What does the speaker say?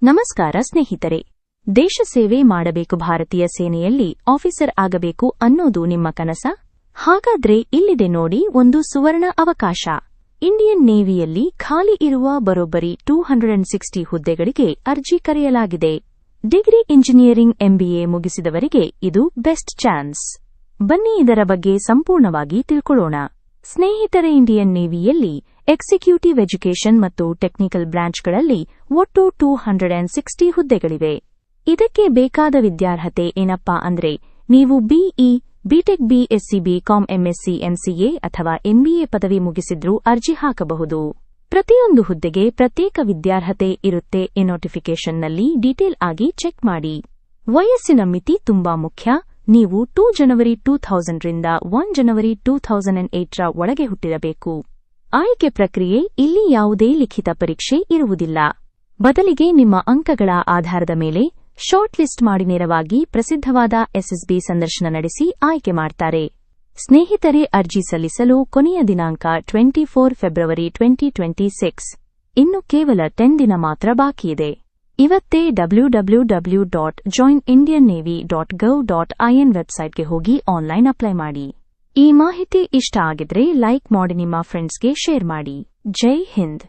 ನಮಸ್ಕಾರ ಸ್ನೇಹಿತರೆ. ದೇಶ ಸೇವೆ ಮಾಡಬೇಕು, ಭಾರತೀಯ ಸೇನೆಯಲ್ಲಿ ಆಫೀಸರ್ ಆಗಬೇಕು ಅನ್ನೋದು ನಿಮ್ಮ ಕನಸ? ಹಾಗಾದ್ರೆ ಇಲ್ಲಿದೆ ನೋಡಿ ಒಂದು ಸುವರ್ಣ ಅವಕಾಶ. ಇಂಡಿಯನ್ ನೇವಿಯಲ್ಲಿ ಖಾಲಿ ಇರುವ ಬರೋಬ್ಬರಿ 260 ಹುದ್ದೆಗಳಿಗೆ ಅರ್ಜಿ ಕರೆಯಲಾಗಿದೆ. ಡಿಗ್ರಿ ಇಂಜಿನಿಯರಿಂಗ್ MBA ಮುಗಿಸಿದವರಿಗೆ ಇದು ಬೆಸ್ಟ್ ಚಾನ್ಸ್. ಬನ್ನಿ ಇದರ ಬಗ್ಗೆ ಸಂಪೂರ್ಣವಾಗಿ ತಿಳ್ಕೊಳ್ಳೋಣ. ಸ್ನೇಹಿತರೆ, ಇಂಡಿಯನ್ ನೇವಿಯಲ್ಲಿ ಎಕ್ಸಿಕ್ಯೂಟಿವ್ ಎಜುಕೇಷನ್ ಮತ್ತು ಟೆಕ್ನಿಕಲ್ ಬ್ರಾಂಚ್ಗಳಲ್ಲಿ ಒಟ್ಟು 260 ಹುದ್ದೆಗಳಿವೆ. ಇದಕ್ಕೆ ಬೇಕಾದ ವಿದ್ಯಾರ್ಹತೆ ಏನಪ್ಪಾ ಅಂದ್ರೆ, ನೀವು BE, BTech, BSc, BCom, MSc, MCA ಅಥವಾ MBA ಪದವಿ ಮುಗಿಸಿದ್ರೂ ಅರ್ಜಿ ಹಾಕಬಹುದು. ಪ್ರತಿಯೊಂದು ಹುದ್ದೆಗೆ ಪ್ರತ್ಯೇಕ ವಿದ್ಯಾರ್ಹತೆ ಇರುತ್ತೆ. ಈ ನೋಟಿಫಿಕೇಷನ್ನಲ್ಲಿ ಡೀಟೇಲ್ ಆಗಿ ಚೆಕ್ ಮಾಡಿ. ವಯಸ್ಸಿನ ಮಿತಿ ತುಂಬಾ ಮುಖ್ಯ. ನೀವು 2 ಜನವರಿ 2000 ರಿಂದ 1 ಜನವರಿ 2008 ರ ಒಳಗೆ ಹುಟ್ಟಿರಬೇಕು. ಆಯ್ಕೆ ಪ್ರಕ್ರಿಯೆ: ಇಲ್ಲಿ ಯಾವುದೇ ಲಿಖಿತ ಪರೀಕ್ಷೆ ಇರುವುದಿಲ್ಲ. ಬದಲಿಗೆ ನಿಮ್ಮ ಅಂಕಗಳ ಆಧಾರದ ಮೇಲೆ ಶಾರ್ಟ್ ಲಿಸ್ಟ್ ಮಾಡಿ ನೇರವಾಗಿ ಪ್ರಸಿದ್ಧವಾದ SSB ಸಂದರ್ಶನ ನಡೆಸಿ ಆಯ್ಕೆ ಮಾಡ್ತಾರೆ. ಸ್ನೇಹಿತರೆ, ಅರ್ಜಿ ಸಲ್ಲಿಸಲು ಕೊನೆಯ ದಿನಾಂಕ 24 ಫೆಬ್ರವರಿ 2026. ಇನ್ನು ಕೇವಲ 10 ದಿನ ಮಾತ್ರ ಬಾಕಿಯಿದೆ. ಇವತ್ತೇ www.joinindiannavy.gov.in ವೆಬ್ಸೈಟ್ಗೆ ಹೋಗಿ ಆನ್ಲೈನ್ ಅಪ್ಲೈ ಮಾಡಿ. ಈ ಮಾಹಿತಿ ಇಷ್ಟ ಆಗಿದ್ರೆ ಲೈಕ್ ಮಾಡಿ, ನಿಮ್ಮ ಫ್ರೆಂಡ್ಸ್ಗೆ ಶೇರ್ ಮಾಡಿ. ಜೈ ಹಿಂದ್.